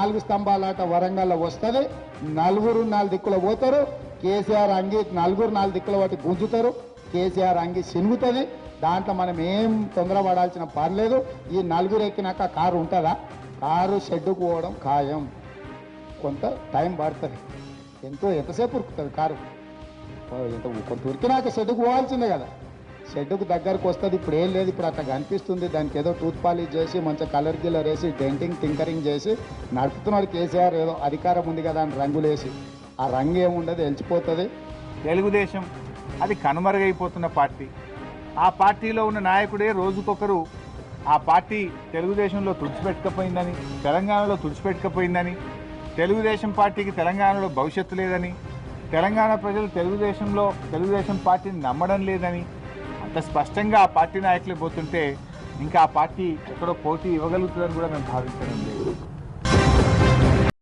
4 స్తంభాలాట వరంగల్లో వస్తుంది. నలుగురు 4 దిక్కులు పోతారు. కేసీఆర్ అంగి నలుగురు 4 దిక్కుల వాటి గుంజుతారు. కేసీఆర్ అంగి సినుగుతుంది. దాంట్లో మనం ఏం తొందరపడాల్సిన పని లేదు. ఈ నలుగురు ఎక్కినాక కారు ఉంటుందా? కారు షెడ్డుకు పోవడం ఖాయం. కొంత టైం పడుతుంది. ఎంతసేపు ఉరుకుతుంది కారు? కొంత ఉరికినాక షెడ్డుకు పోవాల్సిందే కదా. షెడ్డుకు దగ్గరకు వస్తుంది. ఇప్పుడు ఏం లేదు, ఇప్పుడు అట్లా కనిపిస్తుంది. దానికి ఏదో టూత్ పాలిష్ చేసి మంచిగా కలర్ గిల్లర్ వేసి డెంటింగ్ టింకరింగ్ చేసి నడుపుతున్నాడు కేసీఆర్. ఏదో అధికారం ఉంది కదా అని రంగులేసి, ఆ రంగు ఏముండదు, వెలిచిపోతుంది. తెలుగుదేశం అది కనుమరుగైపోతున్న పార్టీ. ఆ పార్టీలో ఉన్న నాయకుడే రోజుకొకరు ఆ పార్టీ తెలుగుదేశంలో తుడిచిపెట్టకపోయిందని, తెలంగాణలో తుడిచిపెట్టకపోయిందని, తెలుగుదేశం పార్టీకి తెలంగాణలో భవిష్యత్తు లేదని, తెలంగాణ ప్రజలు తెలుగుదేశం పార్టీని నమ్మడం లేదని అంత స్పష్టంగా ఆ పార్టీ నాయకులు పోతుంటే ఇంకా ఆ పార్టీ ఎక్కడో పోటీ ఇవ్వగలుగుతుందని కూడా మేము భావించడం లేదు.